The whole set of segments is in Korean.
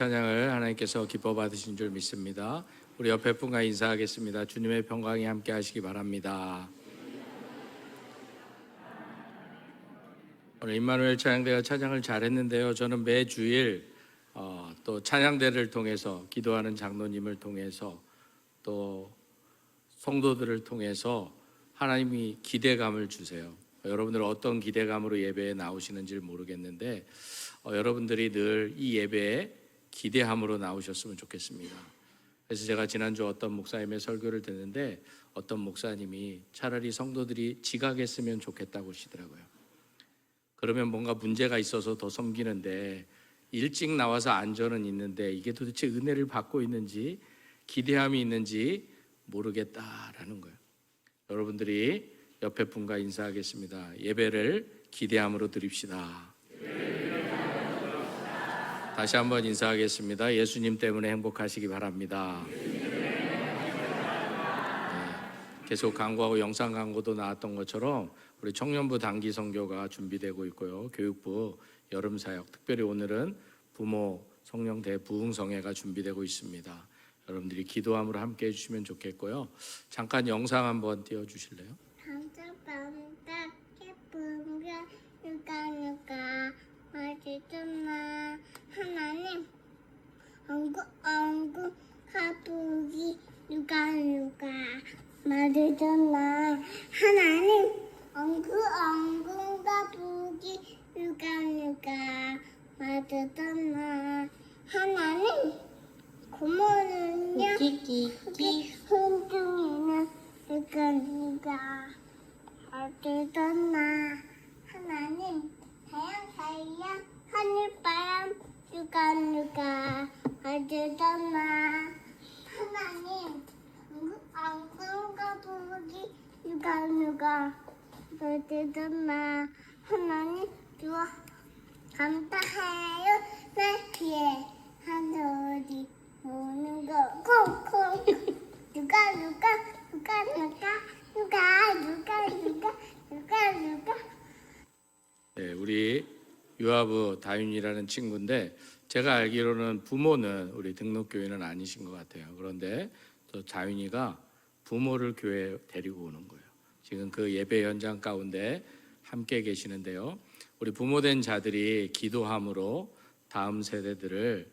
찬양을 하나님께서 기뻐 받으신 줄 믿습니다. 우리 옆에 분과 인사하겠습니다. 주님의 평강이 함께 하시기 바랍니다. 오늘 임마누엘 찬양대가 찬양을 잘했는데요. 저는 매주일 또 찬양대를 통해서 기도하는 장로님을 통해서 또 성도들을 통해서 하나님이 기대감을 주세요. 여러분들 어떤 기대감으로 예배에 나오시는지 모르겠는데 여러분들이 늘 이 예배에 기대함으로 나오셨으면 좋겠습니다. 그래서 제가 지난주 어떤 목사님의 설교를 듣는데 어떤 목사님이 차라리 성도들이 지각했으면 좋겠다고 하시더라고요. 그러면 뭔가 문제가 있어서 더 섬기는데 일찍 나와서 안전은 있는데 이게 도대체 은혜를 받고 있는지 기대함이 있는지 모르겠다라는 거예요. 여러분들이 옆에 분과 인사하겠습니다. 예배를 기대함으로 드립시다. 다시 한번 인사하겠습니다. 예수님 때문에 행복하시기 바랍니다. 계속 광고하고 영상 광고도 나왔던 것처럼 우리 청년부 단기 선교가 준비되고 있고요. 교육부 여름 사역, 특별히 오늘은 부모 성령 대부흥성회가 준비되고 있습니다. 여러분들이 기도함으로 함께 해주시면 좋겠고요. 잠깐 영상 한번 띄워주실래요? 감사합니다. 예쁜 별 누가 맛있잖아. 하나님 엉구 가보기 누가 맛있잖아. 하나님 엉구 가보기 누가 맛있잖아. 하나님 고모는요 흔둥이는 누가 맛있잖아. 하나님 사양 하늘바람 누가 맛있잖아. 하나님 엉망가 보기 누가 맛있잖아. 하나님 주와 감사해요. 내 귀에 하늘이 오는 거 콩콩 누가 네, 우리 유아부 다윤이라는 친구인데 제가 알기로는 부모는 우리 등록교회는 아니신 것 같아요. 그런데 또 다윤이가 부모를 교회에 데리고 오는 거예요. 지금 그 예배 현장 가운데 함께 계시는데요. 우리 부모된 자들이 기도함으로 다음 세대들을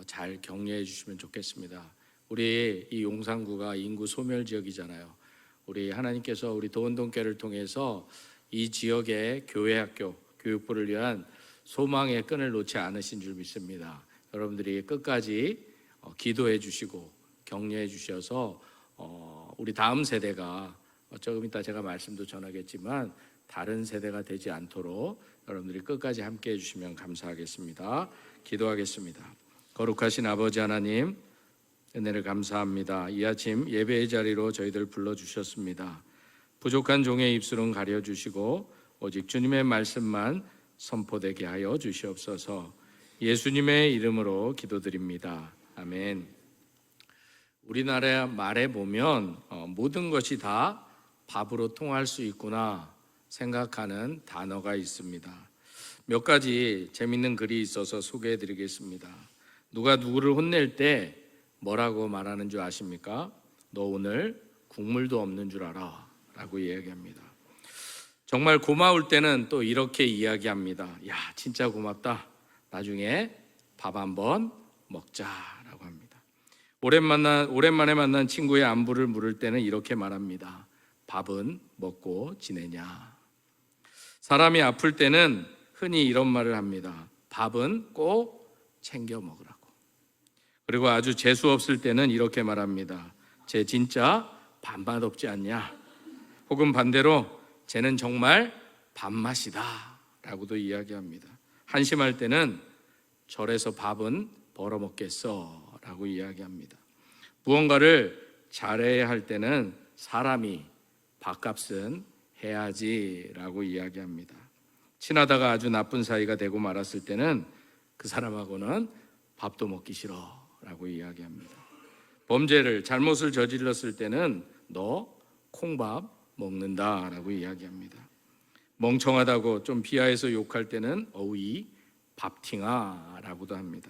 잘 격려해 주시면 좋겠습니다. 우리 이 용산구가 인구 소멸 지역이잖아요. 우리 하나님께서 우리 도원동교회를 통해서 이 지역의 교회 학교 교육부를 위한 소망의 끈을 놓지 않으신 줄 믿습니다. 여러분들이 끝까지 기도해 주시고 격려해 주셔서 우리 다음 세대가 조금 이따 제가 말씀도 전하겠지만 다른 세대가 되지 않도록 여러분들이 끝까지 함께 해주시면 감사하겠습니다. 기도하겠습니다. 거룩하신 아버지 하나님, 은혜를 감사합니다. 이 아침 예배의 자리로 저희들 불러주셨습니다. 부족한 종의 입술은 가려주시고 오직 주님의 말씀만 선포되게 하여 주시옵소서. 예수님의 이름으로 기도드립니다. 아멘. 우리나라 말에 보면 모든 것이 다 밥으로 통할 수 있구나 생각하는 단어가 있습니다. 몇 가지 재밌는 글이 있어서 소개해 드리겠습니다. 누가 누구를 혼낼 때 뭐라고 말하는 줄 아십니까? 너 오늘 국물도 없는 줄 알아 라고 이야기합니다. 정말 고마울 때는 또 이렇게 이야기합니다. 야, 진짜 고맙다. 나중에 밥 한번 먹자라고 합니다. 오랜만에 만난 친구의 안부를 물을 때는 이렇게 말합니다. 밥은 먹고 지내냐? 사람이 아플 때는 흔히 이런 말을 합니다. 밥은 꼭 챙겨 먹으라고. 그리고 아주 재수 없을 때는 이렇게 말합니다. 쟤 진짜 밥맛 없지 않냐? 혹은 반대로 쟤는 정말 밥맛이다 라고도 이야기합니다. 한심할 때는 절에서 밥은 벌어먹겠어 라고 이야기합니다. 무언가를 잘해야 할 때는 사람이 밥값은 해야지 라고 이야기합니다. 친하다가 아주 나쁜 사이가 되고 말았을 때는 그 사람하고는 밥도 먹기 싫어 라고 이야기합니다. 잘못을 저질렀을 때는 너 콩밥 먹는다 라고 이야기합니다. 멍청하다고 좀 비하해서 욕할 때는 어이 밥팅아 라고도 합니다.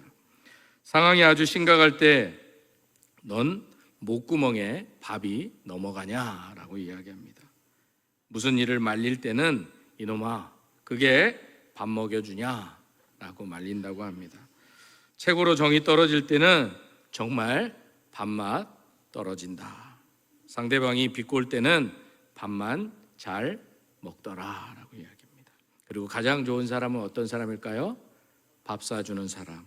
상황이 아주 심각할 때 넌 목구멍에 밥이 넘어가냐라고 이야기합니다. 무슨 일을 말릴 때는 이놈아 그게 밥 먹여주냐라고 말린다고 합니다. 최고로 정이 떨어질 때는 정말 밥맛 떨어진다. 상대방이 비꼴 때는 밥만 잘 먹더라라고 이야기합니다. 그리고 가장 좋은 사람은 어떤 사람일까요? 밥 사주는 사람.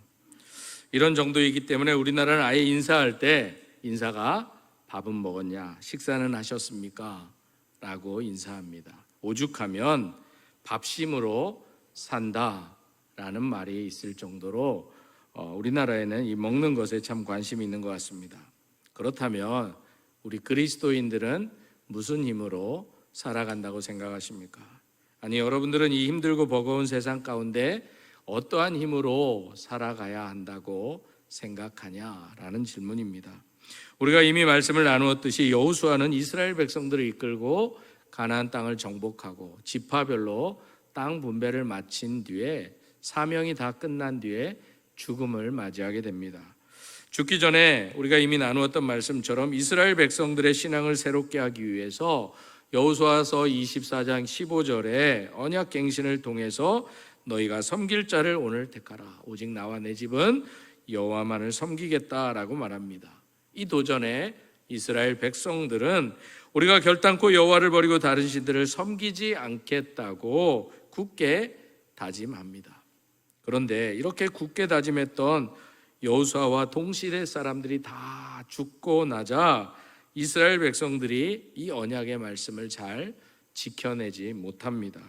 이런 정도이기 때문에 우리나라는 아예 인사할 때 인사가 밥은 먹었냐, 식사는 하셨습니까? 라고 인사합니다. 오죽하면 밥심으로 산다라는 말이 있을 정도로 우리나라에는 이 먹는 것에 참 관심이 있는 것 같습니다. 그렇다면 우리 그리스도인들은 무슨 힘으로 살아간다고 생각하십니까? 아니, 여러분들은 이 힘들고 버거운 세상 가운데 어떠한 힘으로 살아가야 한다고 생각하냐라는 질문입니다. 우리가 이미 말씀을 나누었듯이 여호수아는 이스라엘 백성들을 이끌고 가나안 땅을 정복하고 지파별로 땅 분배를 마친 뒤에 사명이 다 끝난 뒤에 죽음을 맞이하게 됩니다. 죽기 전에 우리가 이미 나누었던 말씀처럼 이스라엘 백성들의 신앙을 새롭게 하기 위해서 여호수아서 24장 15절에 언약 갱신을 통해서 너희가 섬길 자를 오늘 택하라. 오직 나와 내 집은 여호와만을 섬기겠다라고 말합니다. 이 도전에 이스라엘 백성들은 우리가 결단코 여호와를 버리고 다른 신들을 섬기지 않겠다고 굳게 다짐합니다. 그런데 이렇게 굳게 다짐했던 여호수아와 동시대 사람들이 다 죽고 나자 이스라엘 백성들이 이 언약의 말씀을 잘 지켜내지 못합니다.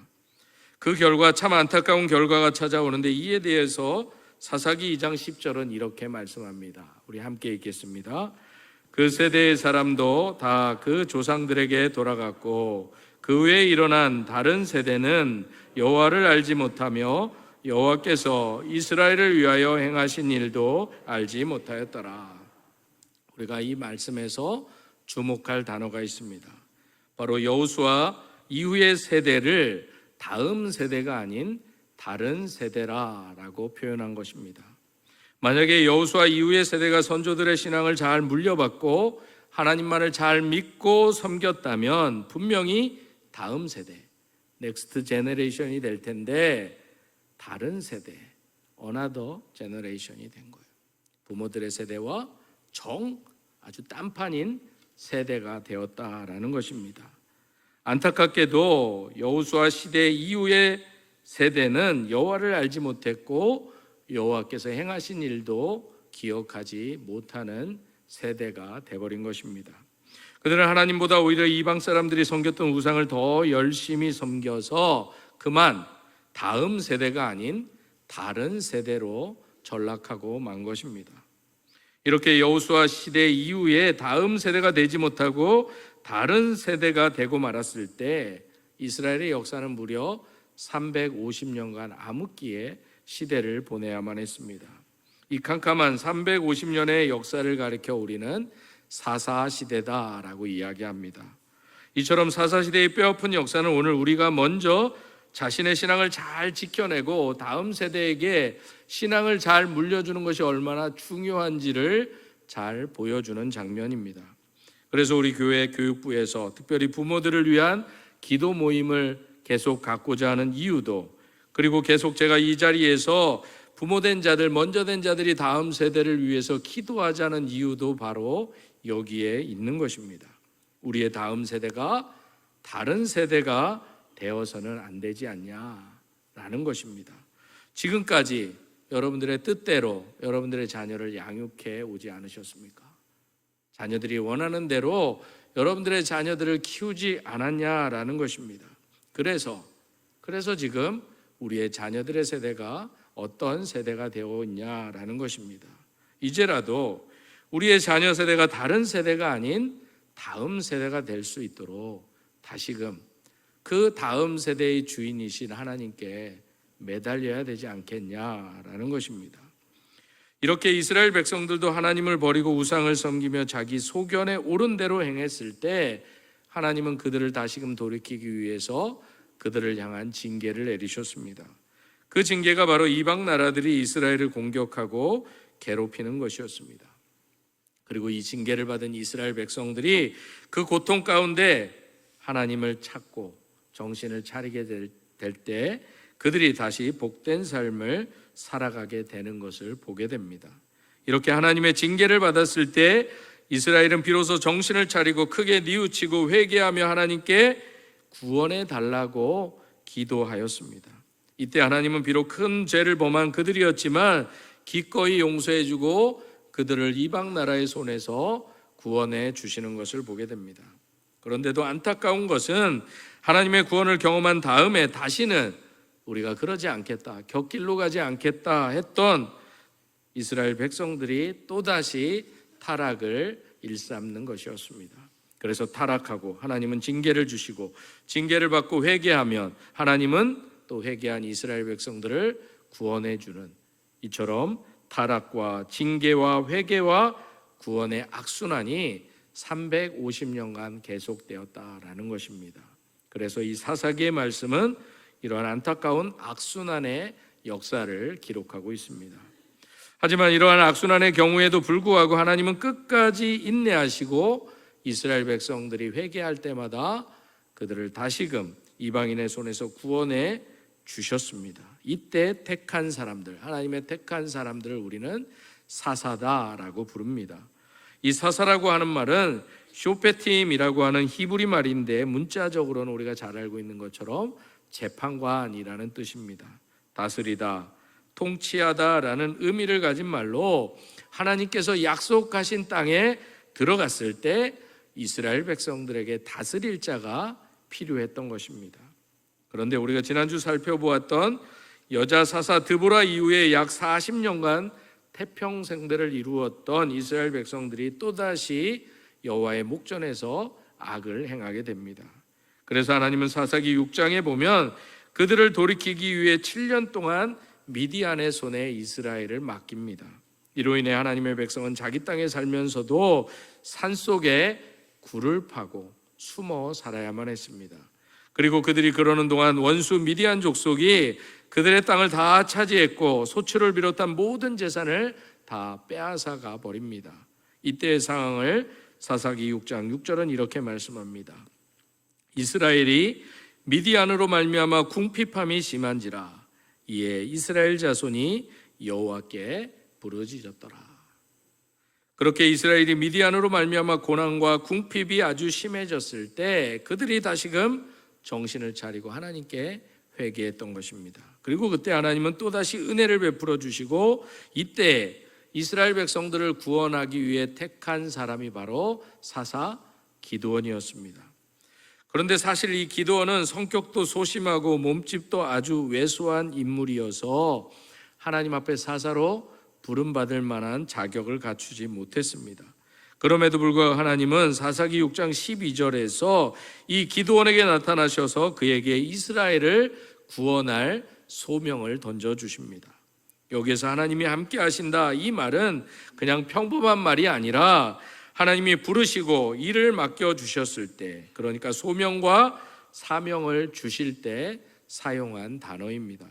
그 결과 참 안타까운 결과가 찾아오는데 이에 대해서 사사기 2장 10절은 이렇게 말씀합니다. 우리 함께 읽겠습니다. 그 세대의 사람도 다 그 조상들에게 돌아갔고 그 후에 일어난 다른 세대는 여호와를 알지 못하며 여호와께서 이스라엘을 위하여 행하신 일도 알지 못하였더라. 우리가 이 말씀에서 주목할 단어가 있습니다. 바로 여호수아 이후의 세대를 다음 세대가 아닌 다른 세대라라고 표현한 것입니다. 만약에 여호수아 이후의 세대가 선조들의 신앙을 잘 물려받고 하나님만을 잘 믿고 섬겼다면 분명히 다음 세대, 넥스트 제너레이션이 될 텐데 다른 세대, 어나더 제너레이션이 된 거예요. 부모들의 세대와 아주 딴판인 세대가 되었다라는 것입니다. 안타깝게도 여호수아 시대 이후의 세대는 여호와를 알지 못했고 여호와께서 행하신 일도 기억하지 못하는 세대가 되어버린 것입니다. 그들은 하나님보다 오히려 이방 사람들이 섬겼던 우상을 더 열심히 섬겨서 그만 다음 세대가 아닌 다른 세대로 전락하고 만 것입니다. 이렇게 여호수아 시대 이후에 다음 세대가 되지 못하고 다른 세대가 되고 말았을 때 이스라엘의 역사는 무려 350년간 암흑기의 시대를 보내야만 했습니다. 이 캄캄한 350년의 역사를 가리켜 우리는 사사시대다라고 이야기합니다. 이처럼 사사시대의 뼈아픈 역사는 오늘 우리가 먼저 자신의 신앙을 잘 지켜내고 다음 세대에게 신앙을 잘 물려주는 것이 얼마나 중요한지를 잘 보여주는 장면입니다. 그래서 우리 교회 교육부에서 특별히 부모들을 위한 기도 모임을 계속 갖고자 하는 이유도, 그리고 계속 제가 이 자리에서 부모된 자들, 먼저 된 자들이 다음 세대를 위해서 기도하자는 이유도 바로 여기에 있는 것입니다. 우리의 다음 세대가 다른 세대가 되어서는 안 되지 않냐라는 것입니다. 지금까지 여러분들의 뜻대로 여러분들의 자녀를 양육해 오지 않으셨습니까? 자녀들이 원하는 대로 여러분들의 자녀들을 키우지 않았냐라는 것입니다. 그래서 지금 우리의 자녀들의 세대가 어떤 세대가 되어 있냐라는 것입니다. 이제라도 우리의 자녀 세대가 다른 세대가 아닌 다음 세대가 될 수 있도록 다시금 그 다음 세대의 주인이신 하나님께 매달려야 되지 않겠냐라는 것입니다. 이렇게 이스라엘 백성들도 하나님을 버리고 우상을 섬기며 자기 소견에 옳은 대로 행했을 때 하나님은 그들을 다시금 돌이키기 위해서 그들을 향한 징계를 내리셨습니다. 그 징계가 바로 이방 나라들이 이스라엘을 공격하고 괴롭히는 것이었습니다. 그리고 이 징계를 받은 이스라엘 백성들이 그 고통 가운데 하나님을 찾고 정신을 차리게 될 때 그들이 다시 복된 삶을 살아가게 되는 것을 보게 됩니다. 이렇게 하나님의 징계를 받았을 때 이스라엘은 비로소 정신을 차리고 크게 뉘우치고 회개하며 하나님께 구원해 달라고 기도하였습니다. 이때 하나님은 비록 큰 죄를 범한 그들이었지만 기꺼이 용서해 주고 그들을 이방 나라의 손에서 구원해 주시는 것을 보게 됩니다. 그런데도 안타까운 것은 하나님의 구원을 경험한 다음에 다시는 우리가 그러지 않겠다, 곁길로 가지 않겠다 했던 이스라엘 백성들이 또다시 타락을 일삼는 것이었습니다. 그래서 타락하고 하나님은 징계를 주시고 징계를 받고 회개하면 하나님은 또 회개한 이스라엘 백성들을 구원해 주는, 이처럼 타락과 징계와 회개와 구원의 악순환이 350년간 계속되었다라는 것입니다. 그래서 이 사사기의 말씀은 이러한 안타까운 악순환의 역사를 기록하고 있습니다. 하지만 이러한 악순환의 경우에도 불구하고 하나님은 끝까지 인내하시고 이스라엘 백성들이 회개할 때마다 그들을 다시금 이방인의 손에서 구원해 주셨습니다. 이때 택한 사람들, 하나님의 택한 사람들을 우리는 사사다라고 부릅니다. 이 사사라고 하는 말은 쇼페팀이라고 하는 히브리 말인데 문자적으로는 우리가 잘 알고 있는 것처럼 재판관이라는 뜻입니다. 다스리다, 통치하다라는 의미를 가진 말로 하나님께서 약속하신 땅에 들어갔을 때 이스라엘 백성들에게 다스릴 자가 필요했던 것입니다. 그런데 우리가 지난주 살펴보았던 여자 사사 드보라 이후에 약 40년간 태평생대를 이루었던 이스라엘 백성들이 또다시 여호와의 목전에서 악을 행하게 됩니다. 그래서 하나님은 사사기 6장에 보면 그들을 돌이키기 위해 7년 동안 미디안의 손에 이스라엘을 맡깁니다. 이로 인해 하나님의 백성은 자기 땅에 살면서도 산속에 굴을 파고 숨어 살아야만 했습니다. 그리고 그들이 그러는 동안 원수 미디안 족속이 그들의 땅을 다 차지했고 소출을 비롯한 모든 재산을 다 빼앗아가 버립니다. 이때의 상황을 사사기 6장 6절은 이렇게 말씀합니다. 이스라엘이 미디안으로 말미암아 궁핍함이 심한지라 이에 이스라엘 자손이 여호와께 부르짖었더라. 그렇게 이스라엘이 미디안으로 말미암아 고난과 궁핍이 아주 심해졌을 때 그들이 다시금 정신을 차리고 하나님께 회개했던 것입니다. 그리고 그때 하나님은 또다시 은혜를 베풀어 주시고 이때 이스라엘 백성들을 구원하기 위해 택한 사람이 바로 사사 기드온이었습니다. 그런데 사실 이 기드온은 성격도 소심하고 몸집도 아주 왜소한 인물이어서 하나님 앞에 사사로 부름받을 만한 자격을 갖추지 못했습니다. 그럼에도 불구하고 하나님은 사사기 6장 12절에서 이 기드온에게 나타나셔서 그에게 이스라엘을 구원할 소명을 던져주십니다. 여기에서 하나님이 함께 하신다, 이 말은 그냥 평범한 말이 아니라 하나님이 부르시고 일을 맡겨주셨을 때, 그러니까 소명과 사명을 주실 때 사용한 단어입니다.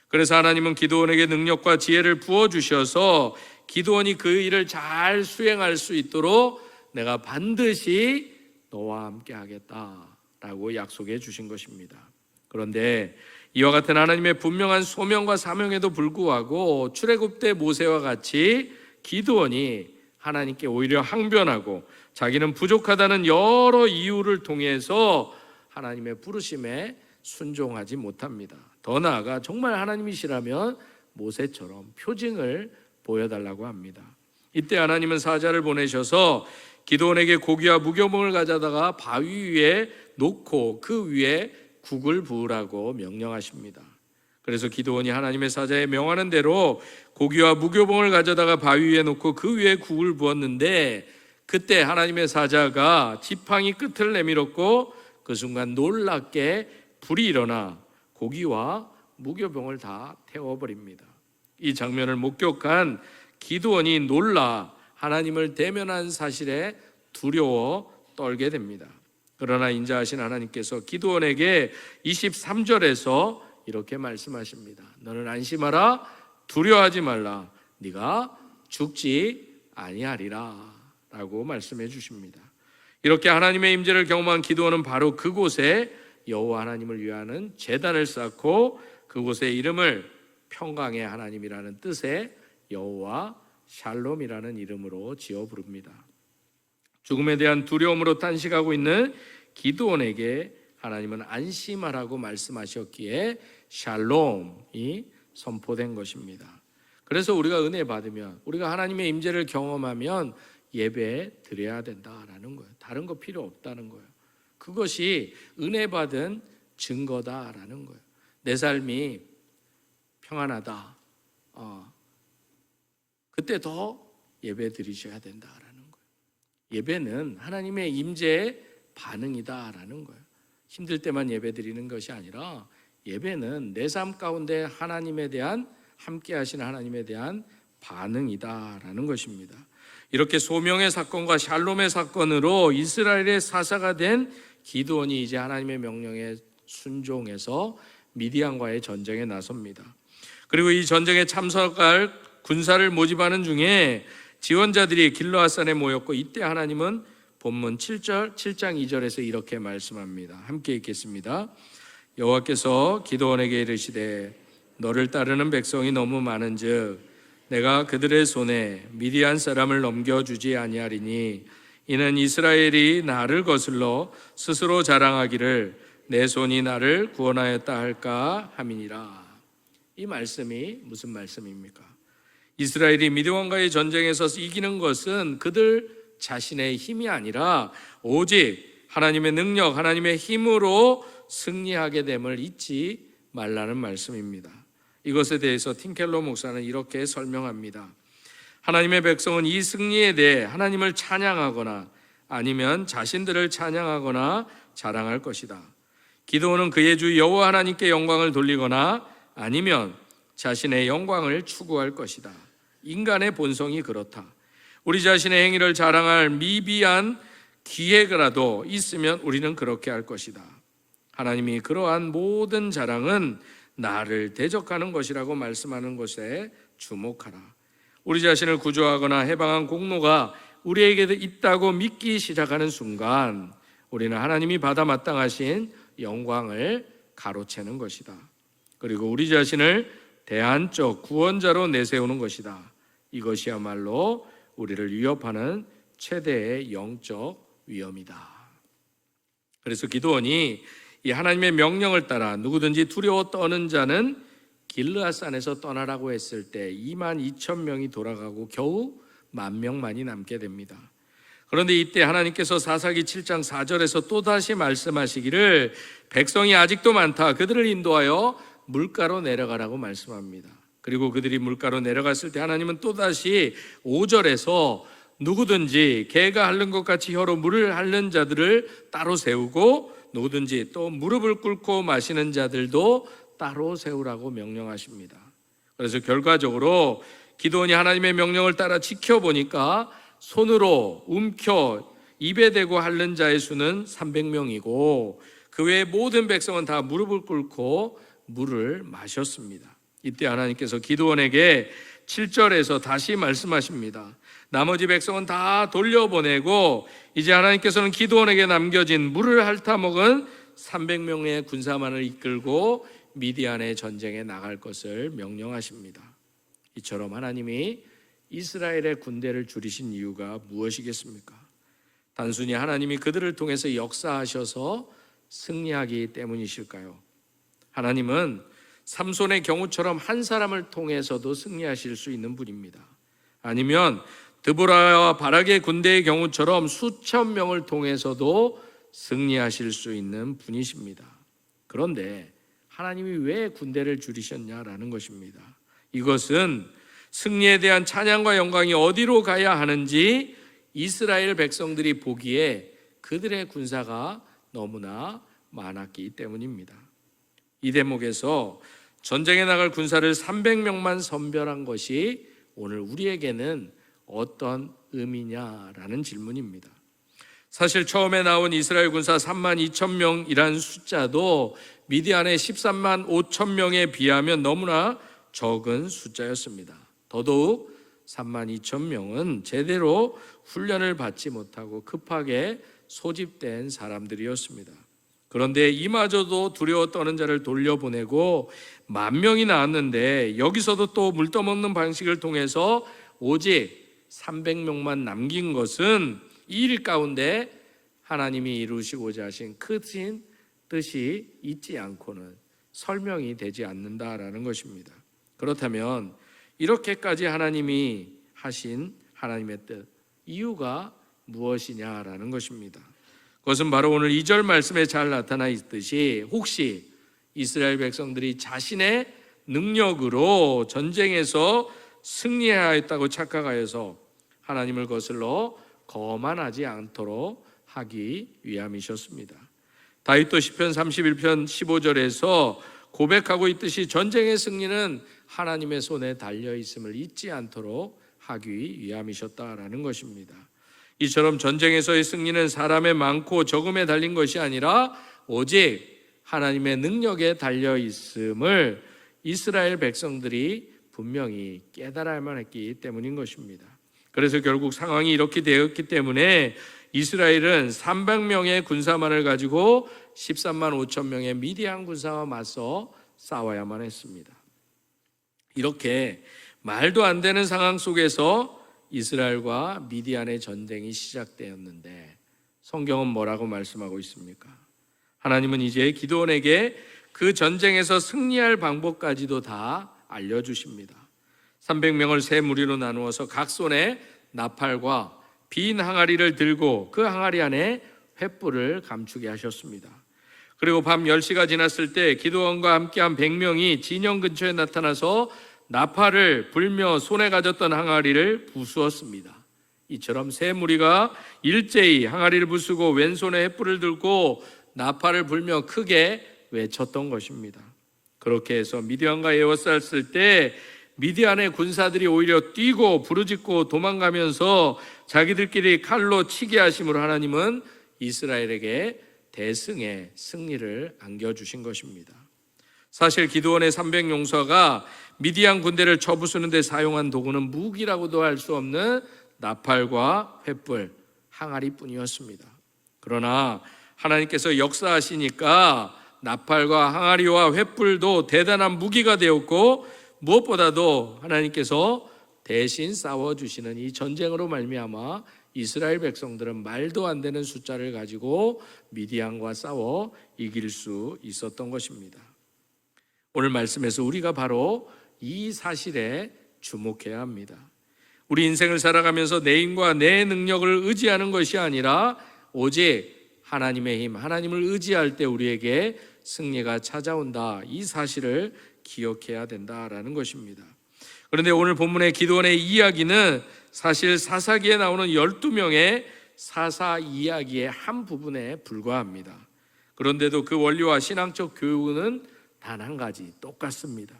그래서 하나님은 기드온에게 능력과 지혜를 부어주셔서 기드온이 그 일을 잘 수행할 수 있도록 내가 반드시 너와 함께 하겠다라고 약속해 주신 것입니다. 그런데 이와 같은 하나님의 분명한 소명과 사명에도 불구하고 출애굽 때 모세와 같이 기드온이 하나님께 오히려 항변하고 자기는 부족하다는 여러 이유를 통해서 하나님의 부르심에 순종하지 못합니다. 더 나아가 정말 하나님이시라면 모세처럼 표징을 보여달라고 합니다. 이때 하나님은 사자를 보내셔서 기드온에게 고기와 무교봉을 가져다가 바위 위에 놓고 그 위에 국을 부으라고 명령하십니다. 그래서 기드온이 하나님의 사자의 명하는 대로 고기와 무교봉을 가져다가 바위 위에 놓고 그 위에 국을 부었는데 그때 하나님의 사자가 지팡이 끝을 내밀었고 그 순간 놀랍게 불이 일어나 고기와 무교병을 다 태워버립니다. 이 장면을 목격한 기드온이 놀라 하나님을 대면한 사실에 두려워 떨게 됩니다. 그러나 인자하신 하나님께서 기드온에게 23절에서 이렇게 말씀하십니다. 너는 안심하라, 두려워하지 말라. 네가 죽지 아니하리라 라고 말씀해 주십니다. 이렇게 하나님의 임재를 경험한 기드온은 바로 그곳에 여호와 하나님을 위하는 제단을 쌓고 그곳의 이름을 평강의 하나님이라는 뜻의 여호와 샬롬이라는 이름으로 지어 부릅니다. 죽음에 대한 두려움으로 탄식하고 있는 기드온에게 하나님은 안심하라고 말씀하셨기에 샬롬이 선포된 것입니다. 그래서 우리가 은혜 받으면, 우리가 하나님의 임재를 경험하면 예배 드려야 된다라는 거예요. 다른 거 필요 없다는 거예요. 그것이 은혜 받은 증거다라는 거예요. 내 삶이 평안하다. 그때 더 예배 드리셔야 된다라는 거예요. 예배는 하나님의 임재의 반응이다라는 거예요. 힘들 때만 예배 드리는 것이 아니라 예배는 내 삶 가운데 하나님에 대한, 함께 하시는 하나님에 대한 반응이다라는 것입니다. 이렇게 소명의 사건과 샬롬의 사건으로 이스라엘의 사사가 된 기드온이 이제 하나님의 명령에 순종해서 미디안과의 전쟁에 나섭니다. 그리고 이 전쟁에 참석할 군사를 모집하는 중에 지원자들이 길르앗산에 모였고, 이때 하나님은 본문 7장 2절에서 이렇게 말씀합니다. 함께 읽겠습니다. 여호와께서 기드온에게 이르시되 너를 따르는 백성이 너무 많은즉 내가 그들의 손에 미디안 사람을 넘겨주지 아니하리니 이는 이스라엘이 나를 거슬러 스스로 자랑하기를 내 손이 나를 구원하였다 할까 함이니라. 이 말씀이 무슨 말씀입니까? 이스라엘이 미디안과의 전쟁에서 이기는 것은 그들 자신의 힘이 아니라 오직 하나님의 능력, 하나님의 힘으로 승리하게 됨을 잊지 말라는 말씀입니다. 이것에 대해서 팀켈러 목사는 이렇게 설명합니다. 하나님의 백성은 이 승리에 대해 하나님을 찬양하거나 아니면 자신들을 찬양하거나 자랑할 것이다. 기드온은 그의 주 여호와 하나님께 영광을 돌리거나 아니면 자신의 영광을 추구할 것이다. 인간의 본성이 그렇다. 우리 자신의 행위를 자랑할 미비한 기회라도 있으면 우리는 그렇게 할 것이다. 하나님이 그러한 모든 자랑은 나를 대적하는 것이라고 말씀하는 것에 주목하라. 우리 자신을 구조하거나 해방한 공로가 우리에게도 있다고 믿기 시작하는 순간 우리는 하나님이 받아 마땅하신 영광을 가로채는 것이다. 그리고 우리 자신을 대안적 구원자로 내세우는 것이다. 이것이야말로 우리를 위협하는 최대의 영적 위험이다. 그래서 기드온이 이 하나님의 명령을 따라 누구든지 두려워 떠는 자는 길르앗산에서 떠나라고 했을 때 22,000명이 돌아가고 겨우 10,000명만이 남게 됩니다. 그런데 이때 하나님께서 사사기 7장 4절에서 또다시 말씀하시기를 백성이 아직도 많다. 그들을 인도하여 물가로 내려가라고 말씀합니다. 그리고 그들이 물가로 내려갔을 때 하나님은 또다시 5절에서 누구든지 개가 핥는 것 같이 혀로 물을 핥는 자들을 따로 세우고 누구든지 또 무릎을 꿇고 마시는 자들도 따로 세우라고 명령하십니다. 그래서 결과적으로 기드온이 하나님의 명령을 따라 지켜보니까 손으로 움켜 입에 대고 핥는 자의 수는 300명이고 그 외의 모든 백성은 다 무릎을 꿇고 물을 마셨습니다. 이때 하나님께서 기드온에게 7절에서 다시 말씀하십니다. 나머지 백성은 다 돌려보내고 이제 하나님께서는 기드온에게 남겨진 물을 핥아먹은 300명의 군사만을 이끌고 미디안의 전쟁에 나갈 것을 명령하십니다. 이처럼 하나님이 이스라엘의 군대를 줄이신 이유가 무엇이겠습니까? 단순히 하나님이 그들을 통해서 역사하셔서 승리하기 때문이실까요? 하나님은 삼손의 경우처럼 한 사람을 통해서도 승리하실 수 있는 분입니다. 아니면 드보라와 바락의 군대의 경우처럼 수천 명을 통해서도 승리하실 수 있는 분이십니다. 그런데 하나님이 왜 군대를 줄이셨냐라는 것입니다. 이것은 승리에 대한 찬양과 영광이 어디로 가야 하는지 이스라엘 백성들이 보기에 그들의 군사가 너무나 많았기 때문입니다. 이 대목에서 전쟁에 나갈 군사를 300명만 선별한 것이 오늘 우리에게는 어떤 의미냐라는 질문입니다. 사실 처음에 나온 이스라엘 군사 32,000명이란 숫자도 미디안의 135,000명에 비하면 너무나 적은 숫자였습니다. 더더욱 32,000명은 제대로 훈련을 받지 못하고 급하게 소집된 사람들이었습니다. 그런데 이마저도 두려워 떠는 자를 돌려보내고 10,000명이 나왔는데 여기서도 또 물떠먹는 방식을 통해서 오직 300명만 남긴 것은 이 일 가운데 하나님이 이루시고자 하신 크신 뜻이 있지 않고는 설명이 되지 않는다라는 것입니다. 그렇다면 이렇게까지 하나님이 하신 하나님의 뜻, 이유가 무엇이냐라는 것입니다. 그것은 바로 오늘 2절 말씀에 잘 나타나 있듯이 혹시 이스라엘 백성들이 자신의 능력으로 전쟁에서 승리하였다고 착각하여서 하나님을 거슬러 거만하지 않도록 하기 위함이셨습니다. 다윗도 시편 31편 15절에서 고백하고 있듯이 전쟁의 승리는 하나님의 손에 달려 있음을 잊지 않도록 하기 위함이셨다라는 것입니다. 이처럼 전쟁에서의 승리는 사람의 많고 적음에 달린 것이 아니라 오직 하나님의 능력에 달려 있음을 이스라엘 백성들이 분명히 깨달아야만 했기 때문인 것입니다. 그래서 결국 상황이 이렇게 되었기 때문에 이스라엘은 300명의 군사만을 가지고 13만 5천 명의 미디안 군사와 맞서 싸워야만 했습니다. 이렇게 말도 안 되는 상황 속에서 이스라엘과 미디안의 전쟁이 시작되었는데 성경은 뭐라고 말씀하고 있습니까? 하나님은 이제 기드온에게 그 전쟁에서 승리할 방법까지도 다 알려주십니다. 300명을 세 무리로 나누어서 각 손에 나팔과 빈 항아리를 들고 그 항아리 안에 횃불을 감추게 하셨습니다. 그리고 밤 10시가 지났을 때 기드온과 함께한 100명이 진영 근처에 나타나서 나팔을 불며 손에 가졌던 항아리를 부수었습니다. 이처럼 세 무리가 일제히 항아리를 부수고 왼손에 횃불을 들고 나팔을 불며 크게 외쳤던 것입니다. 그렇게 해서 미디안과 에워쌌을 때 미디안의 군사들이 오히려 뛰고 부르짖고 도망가면서 자기들끼리 칼로 치게 하심으로 하나님은 이스라엘에게 대승의 승리를 안겨주신 것입니다. 사실 기드온의 300용사가 미디안 군대를 쳐부수는 데 사용한 도구는 무기라고도 할 수 없는 나팔과 횃불, 항아리뿐이었습니다. 그러나 하나님께서 역사하시니까 나팔과 항아리와 횃불도 대단한 무기가 되었고 무엇보다도 하나님께서 대신 싸워주시는 이 전쟁으로 말미암아 이스라엘 백성들은 말도 안 되는 숫자를 가지고 미디안과 싸워 이길 수 있었던 것입니다. 오늘 말씀에서 우리가 바로 이 사실에 주목해야 합니다. 우리 인생을 살아가면서 내 힘과 내 능력을 의지하는 것이 아니라 오직 하나님의 힘, 하나님을 의지할 때 우리에게 승리가 찾아온다. 이 사실을 기억해야 된다라는 것입니다. 그런데 오늘 본문의 기드온의 이야기는 사실 사사기에 나오는 12명의 사사 이야기의 한 부분에 불과합니다. 그런데도 그 원리와 신앙적 교훈은 단 한 가지 똑같습니다.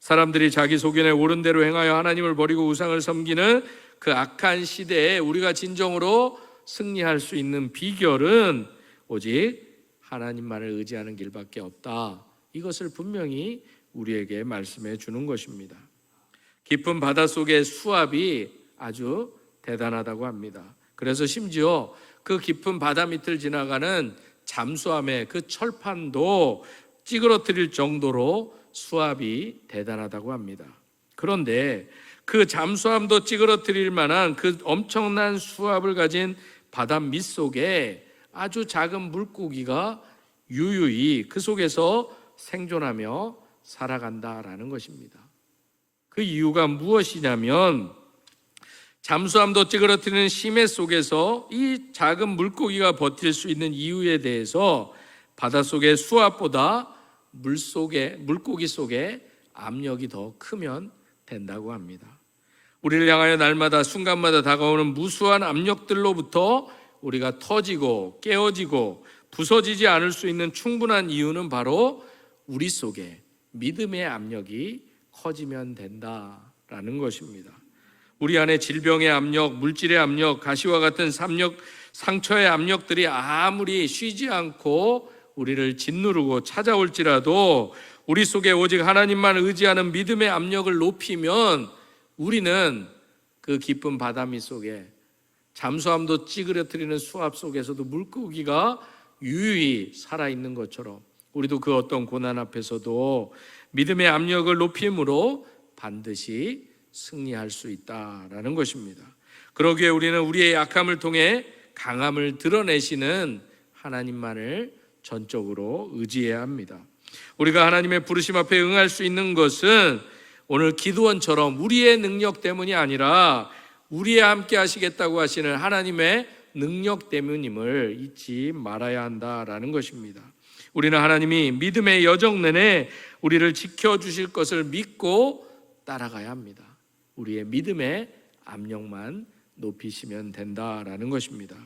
사람들이 자기 소견에 옳은 대로 행하여 하나님을 버리고 우상을 섬기는 그 악한 시대에 우리가 진정으로 승리할 수 있는 비결은 오직 하나님만을 의지하는 길밖에 없다. 이것을 분명히 우리에게 말씀해 주는 것입니다. 깊은 바다 속의 수압이 아주 대단하다고 합니다. 그래서 심지어 그 깊은 바다 밑을 지나가는 잠수함의 그 철판도 찌그러뜨릴 정도로 수압이 대단하다고 합니다. 그런데 그 잠수함도 찌그러뜨릴 만한 그 엄청난 수압을 가진 바다 밑속에 아주 작은 물고기가 유유히 그 속에서 생존하며 살아간다라는 것입니다. 그 이유가 무엇이냐면 잠수함도 찌그러뜨리는 심해 속에서 이 작은 물고기가 버틸 수 있는 이유에 대해서 바닷속의 수압보다 물고기 속의 압력이 더 크면 된다고 합니다. 우리를 향하여 날마다 순간마다 다가오는 무수한 압력들로부터 우리가 터지고 깨어지고 부서지지 않을 수 있는 충분한 이유는 바로 우리 속에 믿음의 압력이 커지면 된다라는 것입니다. 우리 안에 질병의 압력, 물질의 압력, 가시와 같은 상처의 압력들이 아무리 쉬지 않고 우리를 짓누르고 찾아올지라도 우리 속에 오직 하나님만 의지하는 믿음의 압력을 높이면 우리는 그 깊은 바다미 속에 잠수함도 찌그러뜨리는 수압 속에서도 물고기가 유유히 살아있는 것처럼 우리도 그 어떤 고난 앞에서도 믿음의 압력을 높임으로 반드시 승리할 수 있다라는 것입니다. 그러기에 우리는 우리의 약함을 통해 강함을 드러내시는 하나님만을 전적으로 의지해야 합니다. 우리가 하나님의 부르심 앞에 응할 수 있는 것은 오늘 기드온처럼 우리의 능력 때문이 아니라 우리와 함께 하시겠다고 하시는 하나님의 능력 때문임을 잊지 말아야 한다라는 것입니다. 우리는 하나님이 믿음의 여정 내내 우리를 지켜주실 것을 믿고 따라가야 합니다. 우리의 믿음의 압력만 높이시면 된다라는 것입니다.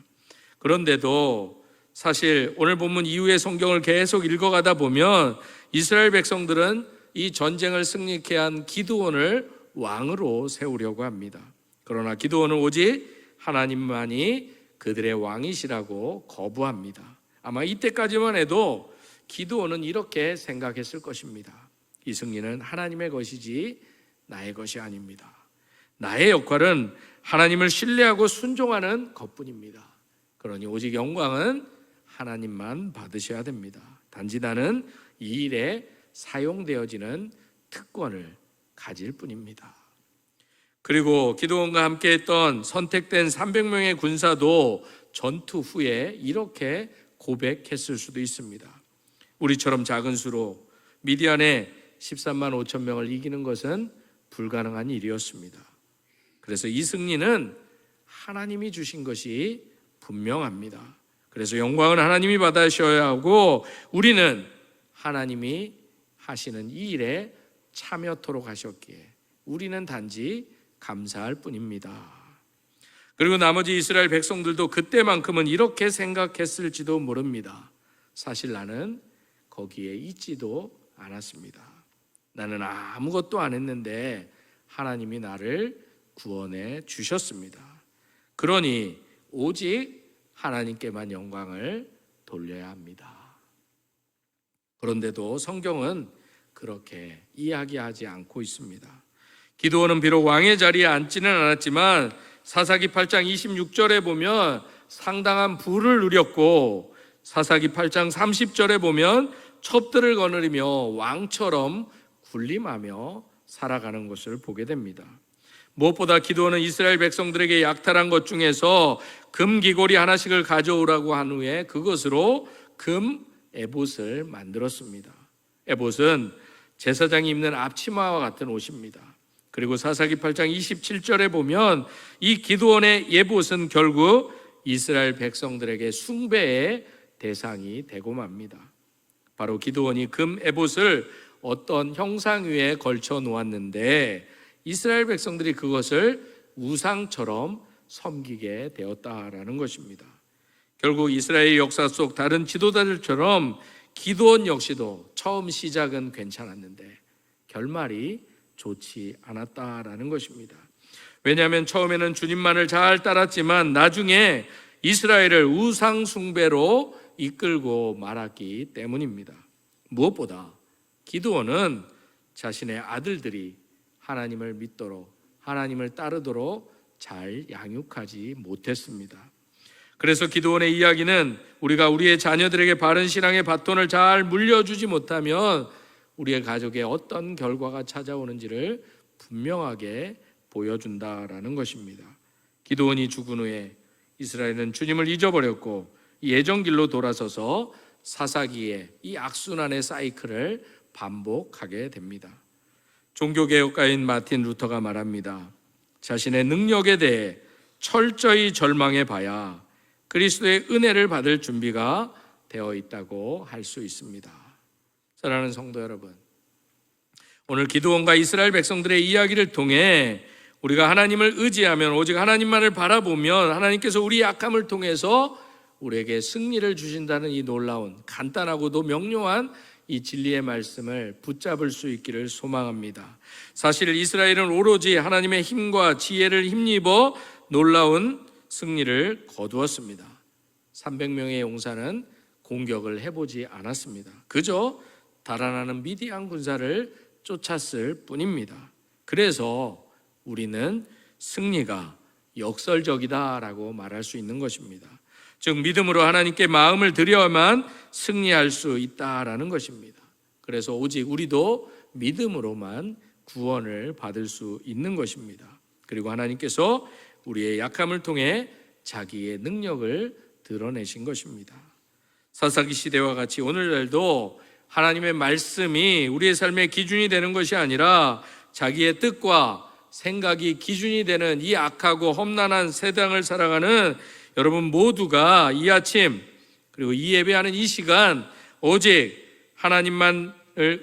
그런데도 사실 오늘 본문 이후의 성경을 계속 읽어가다 보면 이스라엘 백성들은 이 전쟁을 승리케 한 기드온을 왕으로 세우려고 합니다. 그러나 기드온은 오직 하나님만이 그들의 왕이시라고 거부합니다. 아마 이때까지만 해도 기드온은 이렇게 생각했을 것입니다. 이 승리는 하나님의 것이지 나의 것이 아닙니다. 나의 역할은 하나님을 신뢰하고 순종하는 것뿐입니다. 그러니 오직 영광은 하나님만 받으셔야 됩니다. 단지 나는 이 일에 사용되어지는 특권을 가질 뿐입니다. 그리고 기드온과 함께 했던 선택된 300명의 군사도 전투 후에 이렇게 고백했을 수도 있습니다. 우리처럼 작은 수로 미디안의 13만 5천 명을 이기는 것은 불가능한 일이었습니다. 그래서 이 승리는 하나님이 주신 것이 분명합니다. 그래서 영광은 하나님이 받으셔야 하고 우리는 하나님이 하시는 이 일에 참여토록 하셨기에 우리는 단지 감사할 뿐입니다. 그리고 나머지 이스라엘 백성들도 그때만큼은 이렇게 생각했을지도 모릅니다. 사실 나는 거기에 있지도 않았습니다. 나는 아무것도 안 했는데 하나님이 나를 구원해 주셨습니다. 그러니 오직 하나님께만 영광을 돌려야 합니다. 그런데도 성경은 그렇게 이야기하지 않고 있습니다. 기드온은 비록 왕의 자리에 앉지는 않았지만 사사기 8장 26절에 보면 상당한 부를 누렸고 사사기 8장 30절에 보면 첩들을 거느리며 왕처럼 군림하며 살아가는 것을 보게 됩니다. 무엇보다 기드온은 이스라엘 백성들에게 약탈한 것 중에서 금 귀고리 하나씩을 가져오라고 한 후에 그것으로 금 에봇을 만들었습니다. 에봇은 제사장이 입는 앞치마와 같은 옷입니다. 그리고 사사기 8장 27절에 보면 이 기드온의 에봇은 결국 이스라엘 백성들에게 숭배의 대상이 되고 맙니다. 바로 기드온이 금 에봇을 어떤 형상 위에 걸쳐 놓았는데 이스라엘 백성들이 그것을 우상처럼 섬기게 되었다라는 것입니다. 결국 이스라엘 역사 속 다른 지도자들처럼 기드온 역시도 처음 시작은 괜찮았는데 결말이 좋지 않았다라는 것입니다. 왜냐하면 처음에는 주님만을 잘 따랐지만 나중에 이스라엘을 우상 숭배로 이끌고 말았기 때문입니다. 무엇보다 기드온은 자신의 아들들이 하나님을 믿도록 하나님을 따르도록 잘 양육하지 못했습니다. 그래서 기드온의 이야기는 우리가 우리의 자녀들에게 바른 신앙의 바톤을 잘 물려주지 못하면 우리의 가족에 어떤 결과가 찾아오는지를 분명하게 보여준다라는 것입니다. 기드온이 죽은 후에 이스라엘은 주님을 잊어버렸고 예정길로 돌아서서 사사기의 이 악순환의 사이클을 반복하게 됩니다. 종교개혁가인 마틴 루터가 말합니다. 자신의 능력에 대해 철저히 절망해 봐야 그리스도의 은혜를 받을 준비가 되어 있다고 할 수 있습니다. 사랑하는 성도 여러분, 오늘 기드온과 이스라엘 백성들의 이야기를 통해 우리가 하나님을 의지하면 오직 하나님만을 바라보면 하나님께서 우리 약함을 통해서 우리에게 승리를 주신다는 이 놀라운 간단하고도 명료한 이 진리의 말씀을 붙잡을 수 있기를 소망합니다. 사실 이스라엘은 오로지 하나님의 힘과 지혜를 힘입어 놀라운 승리를 거두었습니다. 300명의 용사는 공격을 해보지 않았습니다. 그저 달아나는 미디안 군사를 쫓았을 뿐입니다. 그래서 우리는 승리가 역설적이다라고 말할 수 있는 것입니다. 즉 믿음으로 하나님께 마음을 드려야만 승리할 수 있다라는 것입니다. 그래서 오직 우리도 믿음으로만 구원을 받을 수 있는 것입니다. 그리고 하나님께서 우리의 약함을 통해 자기의 능력을 드러내신 것입니다. 사사기 시대와 같이 오늘날도 하나님의 말씀이 우리의 삶의 기준이 되는 것이 아니라 자기의 뜻과 생각이 기준이 되는 이 악하고 험난한 세상을 살아가는 여러분 모두가 이 아침 그리고 이 예배하는 이 시간 오직 하나님만을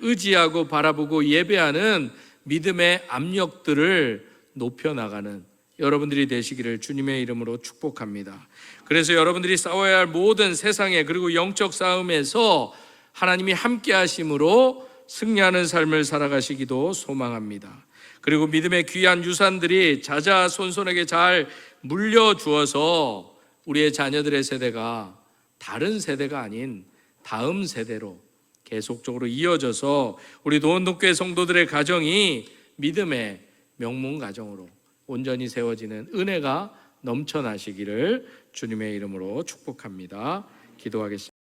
의지하고 바라보고 예배하는 믿음의 압력들을 높여나가는 여러분들이 되시기를 주님의 이름으로 축복합니다. 그래서 여러분들이 싸워야 할 모든 세상에 그리고 영적 싸움에서 하나님이 함께 하심으로 승리하는 삶을 살아가시기도 소망합니다. 그리고 믿음의 귀한 유산들이 자자손손에게 잘 물려주어서 우리의 자녀들의 세대가 다른 세대가 아닌 다음 세대로 계속적으로 이어져서 우리 노원동교회 성도들의 가정이 믿음의 명문 가정으로 온전히 세워지는 은혜가 넘쳐나시기를 주님의 이름으로 축복합니다. 기도하겠습니다.